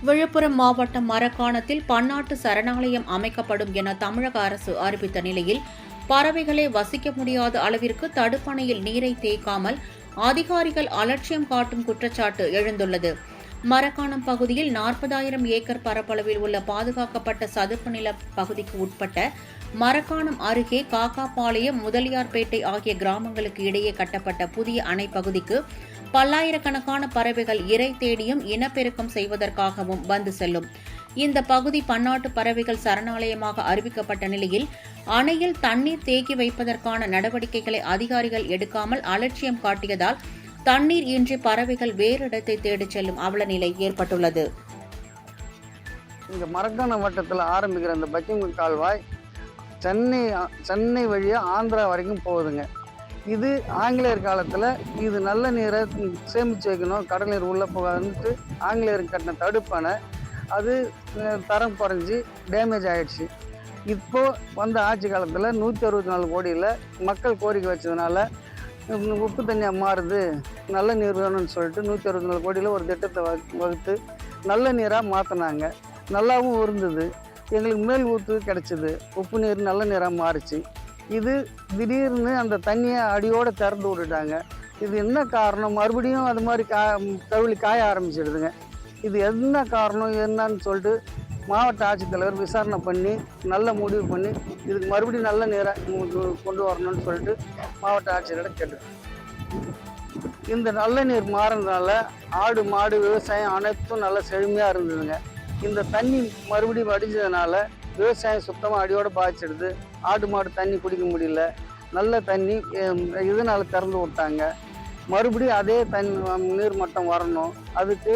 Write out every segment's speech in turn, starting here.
விழுப்புரம் மாவட்டம் மரக்காணத்தில் பன்னாட்டு சரணாலயம் அமைக்கப்படும் என தமிழக அரசு அறிவித்த நிலையில் பறவைகளை வசிக்க முடியாத அளவிற்கு தடுப்பணையில் நீரை தேக்காமல் அதிகாரிகள் அலட்சியம் காட்டும் குற்றச்சாட்டு எழுந்துள்ளது. மரக்காணம் பகுதியில் 40,000 ஏக்கர் பரப்பளவில் உள்ள பாதுகாக்கப்பட்ட சதுப்பு நில பகுதிக்கு உட்பட்ட மரக்காணம் அருகே காக்காபாளையம், முதலியார்பேட்டை ஆகிய கிராமங்களுக்கு இடையே கட்டப்பட்ட புதிய அணை பகுதிக்கு பல்லாயிரக்கணக்கான பறவைகள் இரை தேடியும் இனப்பெருக்கம் செய்வதற்காகவும் வந்து செல்லும். இந்த பகுதி பன்னாட்டு பறவைகள் சரணாலயமாக அறிவிக்கப்பட்ட நிலையில் அணையில் தண்ணீர் தேக்கி வைப்பதற்கான நடவடிக்கைகளை அதிகாரிகள் எடுக்காமல் அலட்சியம் காட்டியதால் தண்ணீர் இன்றி பறவைகள் வேறு இடத்தை தேடிச் செல்லும் அவலநிலை ஏற்பட்டுள்ளது. இங்க மரக்காணம் வட்டத்தில் ஆரம்பிக்கிற அந்த பக்கிங்கம் கால்வாய் சென்னை வழியாக ஆந்திரா வரைக்கும் போகுதுங்க. இது ஆங்கிலேயர் காலத்தில் இது நல்ல நீரை சேமித்து வைக்கணும், கடல் நீர் உள்ளே போகாதுன்ட்டு ஆங்கிலேயர் கட்டின தடுப்பான அது தரம் குறைஞ்சி டேமேஜ் ஆகிடுச்சு. இப்போது வந்த ஆட்சி காலத்தில் 164 கோடியில் மக்கள் கோரிக்கை வச்சதுனால உப்பு தண்ணியாக மாறுது, நல்ல நீர் வேணும்னு சொல்லிட்டு 164 கோடியில் ஒரு திட்டத்தை வகுத்து நல்ல நீராக மாற்றினாங்க. நல்லாவும் இருந்தது. எங்களுக்கு மேல் ஊற்று கிடச்சிது, உப்பு நீர் நல்ல நீராக மாறிச்சு. இது திடீர்னு அந்த தண்ணியை அடியோடு திறந்து விட்டுட்டாங்க. இது என்ன காரணம்? மறுபடியும் அது மாதிரி தவிழி காய ஆரம்பிச்சிடுதுங்க. இது என்ன காரணம் என்னன்னு சொல்லிட்டு மாவட்ட ஆட்சித்தலைவர் விசாரணை பண்ணி நல்ல முடிவு பண்ணி இதுக்கு மறுபடியும் நல்ல நீரை கொண்டு வரணும்னு சொல்லிட்டு மாவட்ட ஆட்சியரிடம் கேட்டேன். இந்த நல்ல நீர் மாறினதுனால ஆடு மாடு விவசாயம் அனைத்தும் நல்ல செழுமையாக இருந்ததுங்க. இந்த தண்ணி மறுபடியும் வடிஞ்சதுனால விவசாயம் சுத்தமாக அடியோடு பாதிச்சிடுது. ஆடு மாடு தண்ணி குடிக்க முடியல. நல்ல தண்ணி இதனால் திறந்து விட்டாங்க. மறுபடியும் அதே நீர் மட்டம் வரணும். அதுக்கு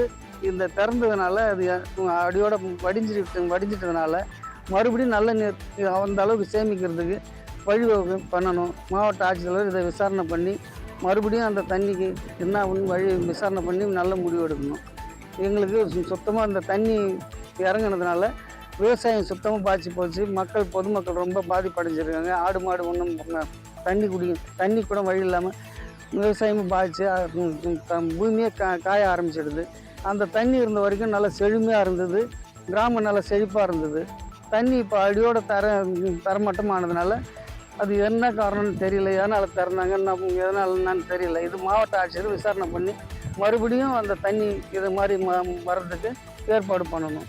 இந்த திறந்ததுனால அது அடியோட வடிஞ்சிட்டதுனால மறுபடியும் நல்ல நீர் அந்த அளவுக்கு சேமிக்கிறதுக்கு வழிவகை பண்ணணும். மாவட்ட ஆட்சித்தலைவர் இதை விசாரணை பண்ணி மறுபடியும் அந்த தண்ணிக்கு என்ன வழி விசாரணை பண்ணி நல்ல முடிவு எடுக்கணும். எங்களுக்கு சுத்தமாக அந்த தண்ணி இறங்கினதுனால விவசாயம் சுத்தமாக பாதிச்சு போச்சு. பொதுமக்கள் ரொம்ப பாதிப்படைஞ்சிருக்காங்க. ஆடு மாடு ஒன்றும் தண்ணி கூட வழி இல்லாமல் விவசாயமும் பாதிச்சு பூமியே காய ஆரம்பிச்சிடுது. அந்த தண்ணி இருந்த வரைக்கும் நல்லா செழுமையாக இருந்தது. கிராமம் நல்லா செழிப்பாக இருந்தது. தண்ணி இப்போ அடியோட தரமட்டமானதுனால அது என்ன காரணம்னு தெரியல. எதனால் திறந்தாங்க, எதனாலன்னு தெரியல. இது மாவட்ட ஆட்சியர் விசாரணை பண்ணி மறுபடியும் அந்த தண்ணி இது மாதிரி வர்றதுக்கு ஏற்பாடு பண்ணணும்.